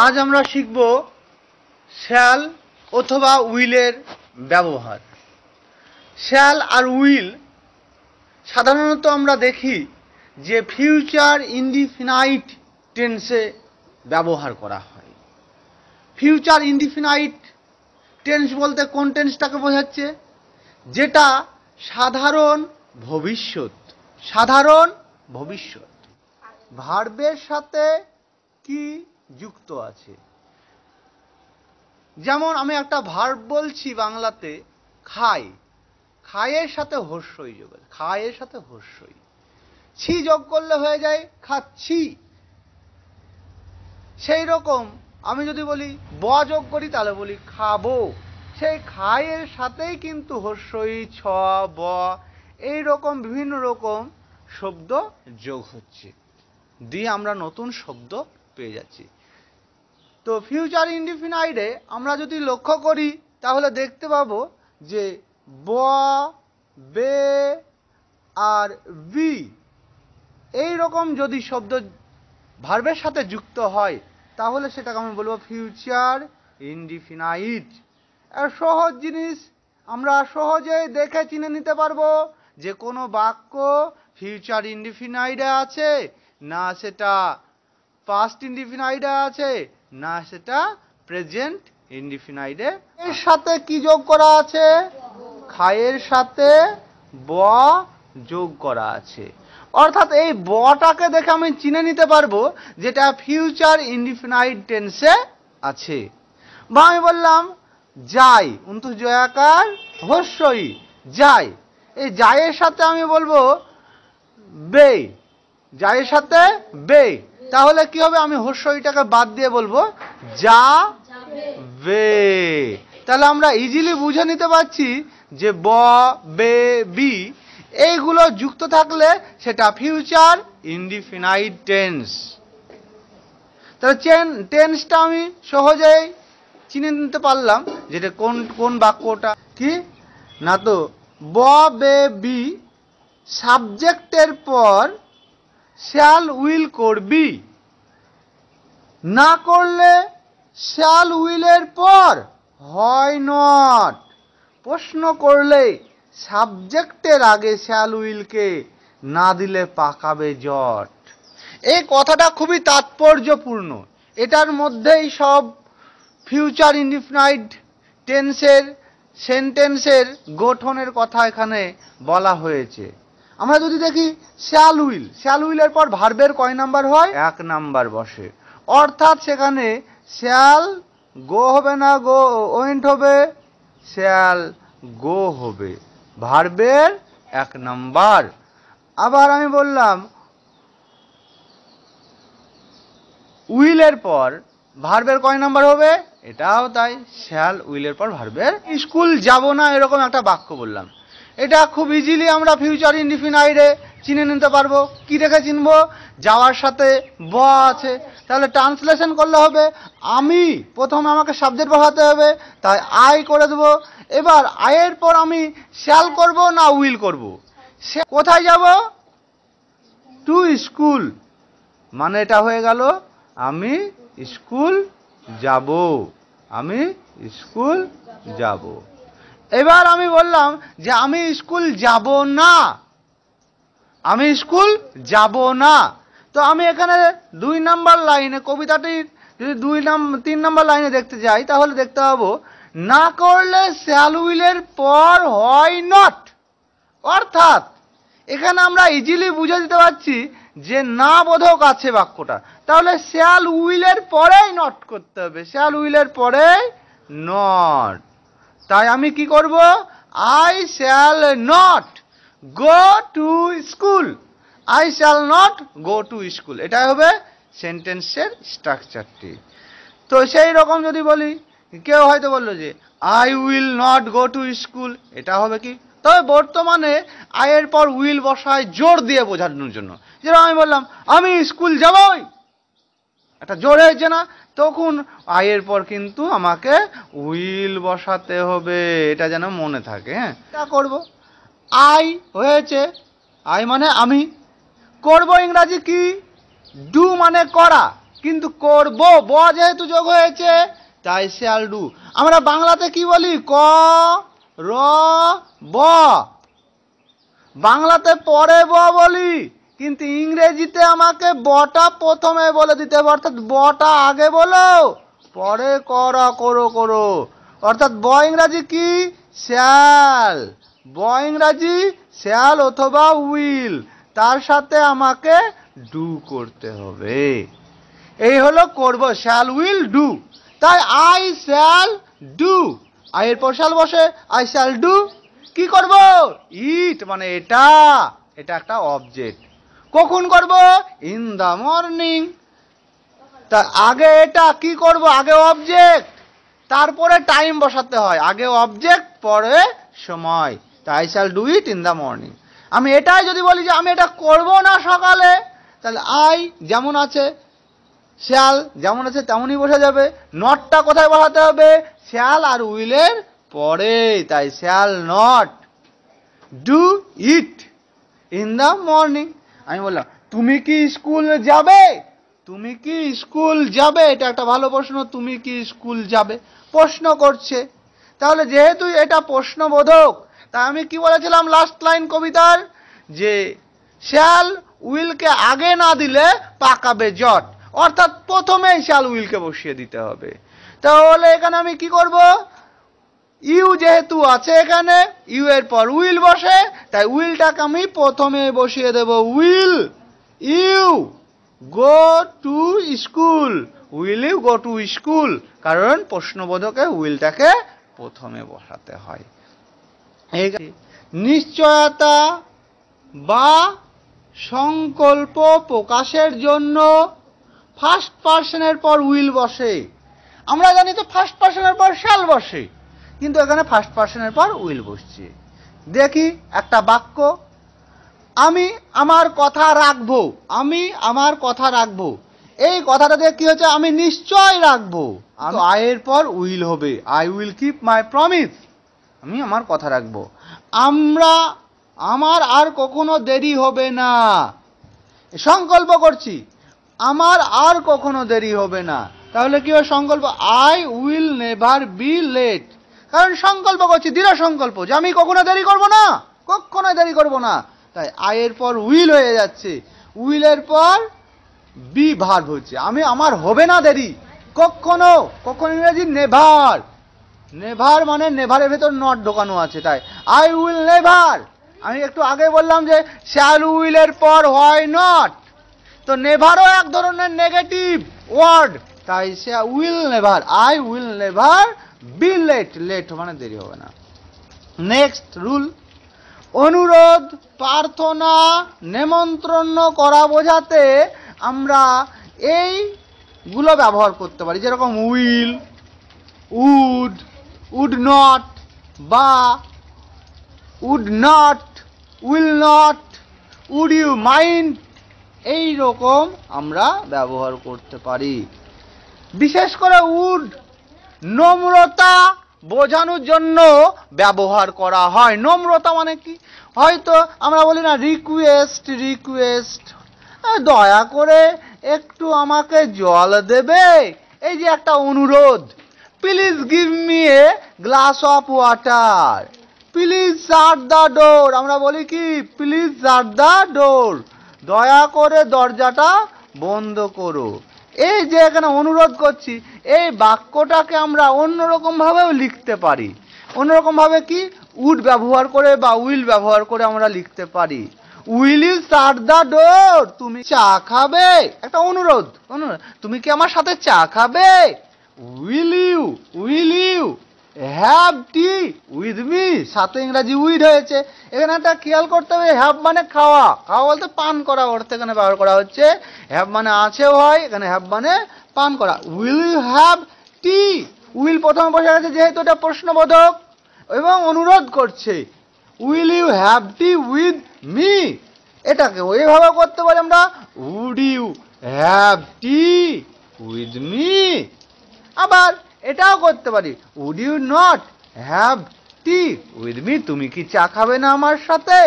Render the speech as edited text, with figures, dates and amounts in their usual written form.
আজ আমরা শিখব শ্যাল অথবা উইলের ব্যবহার। শ্যাল আর উইল সাধারণত আমরা দেখি যে ফিউচার ইনডিফিনাইট টেন্সে ব্যবহার করা হয়। ফিউচার ইনডিফিনাইট টেন্স বলতে কোন টেন্সটাকে বোঝাচ্ছে? যেটা সাধারণ ভবিষ্যৎ। সাধারণ ভবিষ্যৎ ভার্বের সাথে কি যুক্ত আছে? যেমন আমি একটা ভার্ব বলছি বাংলাতে খাই, খায়ের সাথে হর্ষই যোগ আছে, খায়ের সাথে হর্ষই, ছি যোগ করলে হয়ে যায় খাচ্ছি। সেই রকম আমি যদি বলি ব যোগ করি তাহলে বলি খাবো, সেই খায়ের সাথেই কিন্তু হর্ষই, ছ, ব এই রকম বিভিন্ন রকম শব্দ যোগ হচ্ছে, দিয়ে আমরা নতুন শব্দ পেয়ে যাচ্ছি। তো ফিউচার ইনডিফিনাইটে আমরা যদি লক্ষ্য করি তাহলে দেখতে পাবো যে ব, বে আর বি এই রকম যদি শব্দ ভার্বের সাথে যুক্ত হয় তাহলে সেটাকে আমি বলবো ফিউচার ইনডিফিনাইট। আর সহজ জিনিস, আমরা সহজেই দেখে চিনে নিতে পারবো যে কোনো বাক্য ফিউচার ইনডিফিনাইটে আছে না সেটা পাস্ট ইনডিফিনাইটে আছে না সেটা প্রেজেন্ট ইনডিফিনাইটে। এর সাথে কি যোগ করা আছে? খায়ের সাথে ব যোগ করা আছে। অর্থাৎ এই বটাকে দেখে আমি চিনে নিতে পারবো যেটা ফিউচার ইনডিফিনাইট টেন্সে আছে। বা আমি বললাম যাই, অন্তত জয়াকার হর্ষই যাই, এই যাইয়ের সাথে আমি বলবো বে, যাইয়ের সাথে বে, তাহলে কি হবে? আমি হর্ষইটাকে বাদ দিয়ে বলবো যা বে। তাহলে আমরা ইজিলি বুঝে নিতে পারছি যে ব, বে, বি এইগুলো যুক্ত থাকলে সেটা ফিউচার ইনডিফিনাইট টেন্স। তাহলে টেন্সটা আমি সহজেই চিনে নিতে পারলাম যেটা কোন কোন বাক্যটা কি না। তো ব, বে, বি সাবজেক্টের পর শ্যাল উইল করবি, না করলে শ্যাল উইলের পর হয় নট, প্রশ্ন করলে সাবজেক্টের আগে শ্যাল উইলকে না দিলে পাকাবে জট। এই কথাটা খুবই তাৎপর্যপূর্ণ। এটার মধ্যেই সব ফিউচার ইনডিফিনাইট টেন্সের সেন্টেন্সের গঠনের কথা এখানে বলা হয়েছে। আমরা যদি দেখি শ্যাল উইল, শ্যাল উইলের পর ভার্বের কয় নাম্বার হয়? 1 নাম্বার বসে। অর্থাৎ সেখানে শ্যাল গো হবে না গো ওয়েন্ট হবে, শ্যাল গো হবে, ভার্বের 1 নাম্বার। আবার আমি বললাম উইলের পর ভার্বের কয় নাম্বার হবে? এটাও তাই, শ্যাল উইলের পর ভার্বের। স্কুল যাব না এরকম একটা বাক্য বললাম, এটা খুব ইজিলি আমরা ফিউচার ইনডিফিনাইটে চিনে নিতে পারবো। কি দেখে চিনবো? যাওয়ার সাথে ব আছে, তাহলে ট্রান্সলেশন করলে হবে আমি, প্রথমে আমাকে সাবজেক্ট বসাতে হবে, তাই আই করে দেবো। এবার আয়ের পর আমি শ্যাল করব না উইল করব? কোথায় যাব? টু স্কুল, মানে এটা হয়ে গেল আমি স্কুল যাব, আমি স্কুল যাব। এবার আমি বললাম যে আমি স্কুল যাব না, আমি স্কুল যাব না। তো আমি এখানে 2 নাম্বার লাইনে কবিতাটির যদি 3 নাম্বার লাইনে দেখতে যাই তাহলে দেখতে পাবো না করলে শ্যাল উইলের পর হয় নট। অর্থাৎ এখানে আমরা ইজিলি বুঝে দিতে পারছি যে না বোধক আছে বাক্যটা, তাহলে শ্যাল উইলের পরেই নট করতে হবে, শ্যাল উইলের পরেই নট। তাই আমি কি করব? I shall not go to school, I shall not go to school, এটাই হবে সেন্টেন্সের স্ট্রাকচারটি। তো সেই রকম যদি বলি, কেউ হয়তো বললো যে I will not go to school, এটা হবে কি? তবে বর্তমানে আয়ের পর উইল বসায় জোর দিয়ে বোঝানোর জন্য। যেরকম আমি বললাম আমি স্কুল যাবই, একটা জোর হয়েছে না, তখন আয়ের পর কিন্তু আমাকে উইল বসাতে হবে, এটা যেন মনে থাকে। হ্যাঁ, এটা করব। আই হয়েছে, আই মানে আমি, করব ইংরাজি কি? ডু মানে করা, কিন্তু করব, ব যেহেতু যোগ হয়েছে তাই শ্যাল ডু। আমরা বাংলাতে কি বলি? ক র ব, বাংলাতে পরে ব বলি, কিন্তু ইংরেজিতে আমাকে বটা প্রথমে বলে দিতে হবে, অর্থাৎ বটা আগে বলো পরে করা করো করো। অর্থাৎ ব ইংরাজি কি? শ্যাল। ব ইংরাজি শ্যাল অথবা উইল, তার সাথে আমাকে ডু করতে হবে। এই হলো করব, শ্যাল উইল ডু। তাই আই শ্যাল ডু, আই এর পর শ্যাল বসে, আই শ্যাল ডু কি করব? ইট মানে এটা, এটা একটা অবজেক্ট। কখন করব? In the morning. তা আগে এটা কি করব? আগে অবজেক্ট, তারপরে টাইম বসাতে হয়। আগে অবজেক্ট পরে সময়। তাই I shall do it in the morning. আমি এটাই যদি বলি যে আমি এটা করব না সকালে, তাহলে আই যেমন আছে, শ্যাল যেমন আছে তেমনই বসে যাবে। নটটা কোথায় বসাতে হবে? শ্যাল আর উইলের পরে। তাই shall not do it in the morning. আমি বললাম তুমি কি স্কুল যাবে? তুমি কি স্কুল যাবে? এটা একটা ভালো প্রশ্ন। তুমি কি স্কুল যাবে? প্রশ্ন করছে। তাহলে যেহেতু এটা প্রশ্নবোধক, তাই আমি কি বলেছিলাম লাস্ট লাইন কবিতার? যে শ্যাল উইলকে আগে না দিলে পাকাবে জট, অর্থাৎ প্রথমেই শ্যাল উইলকে বসিয়ে দিতে হবে। তাহলে এখানে আমি কি করব? ইউ যেহেতু আছে এখানে, ইউ এর পর উইল বসে, তাই উইলটাকে আমি প্রথমে বসিয়ে দেব। Will you go to school, will you go to school, কারণ প্রশ্নবোধকে উইলটাকে প্রথমে বসাতে হয়। নিশ্চয়তা বা সংকল্প প্রকাশের জন্য ফার্স্ট পার্সনের পর উইল বসে। আমরা জানি তো ফার্স্ট পার্সনের পর শ্যাল বসে, কিন্তু এখানে ফার্স্ট পার্সনের পর উইল বসছে। দেখি একটা বাক্য, আমি আমার কথা রাখবো, আমি আমার কথা রাখবো। এই কথাটা দিয়ে কি হচ্ছে? আমি নিশ্চয় রাখবো। আই এর পর উইল হবে, I will keep my promise, আমি আমার কথা রাখবো। আমার আর কখনো দেরি হবে না, সংকল্প করছি আমার আর কখনো দেরি হবে না। তাহলে কি হয়? সংকল্প, I will never be late. কারণ সংকল্প করছি, দৃঢ় সংকল্প যে আমি কখনো দেরি করব না, কখনো দেরি করব না। তাই আই এর পর উইল হয়ে যাচ্ছে, উইলের পর বি ভার্ব হচ্ছে। আমার হবে না দেরি কখনো, কখনো ইংরেজি নেভার। নেভার মানে নেভারের ভেতর নট ঢোকানো আছে, তাই আই উইল নেভার। আমি একটু আগে বললাম যে শ্যাল উইলের পর হয় নট, তো নেভারও এক ধরনের নেগেটিভ ওয়ার্ড, তাই সে will never, I will never be late, late মানে দেরি হবে না। নেক্সট রুল, অনুরোধ, প্রার্থনা, নেমন্ত্রণ করা বোঝাতে আমরা এইগুলো ব্যবহার করতে পারি, যেরকম উইল, উড, উড নট, বা would not, will not, would you mind, এই রকম আমরা ব্যবহার করতে পারি। বিশেষ করে উড নম্রতা বোঝানোর জন্য ব্যবহার করা হয়। নম্রতা মানে কি? হয়তো আমরা বলি না রিকোয়েস্ট, রিকোয়েস্ট, দয়া করে একটু আমাকে জল দেবে, এই যে একটা অনুরোধ। Please give me a glass of water, please shut the ডোর, আমরা বলি কি প্লিজ শাট দ্য ডোর, দয়া করে দরজাটা বন্ধ করো। এই যে এখানে অনুরোধ করছি, এই বাক্যটাকে আমরা অন্যরকম ভাবেও লিখতে পারি। অন্যরকম ভাবে কি? উড ব্যবহার করে বা উইল ব্যবহার করে আমরা লিখতে পারি। Will you shut the door, তুমি চা খাবে, একটা অনুরোধ, তুমি কি আমার সাথে চা খাবে? Will you have tea with me, সাথে ইংরাজি উইড হয়েছে। এখানে একটা খেয়াল করতে হবে, হ্যাভ মানে খাওয়া, খাওয়া বলতে পান করা অর্থে এখানে ব্যবহার করা হচ্ছে। হ্যাভ মানে আছেও হয়, এখানে হ্যাভ মানে পান করা। Will you have tea, will প্রথমে বসে গেছে যেহেতু এটা প্রশ্নবোধক এবং অনুরোধ করছে। Will you have tea with me, এটাকে ওইভাবে করতে পারি আমরা, would you have tea with me. আবার এটাও করতে পারি, would you not have tea with me, তুমি কি চা খাবে না আমার সাথে?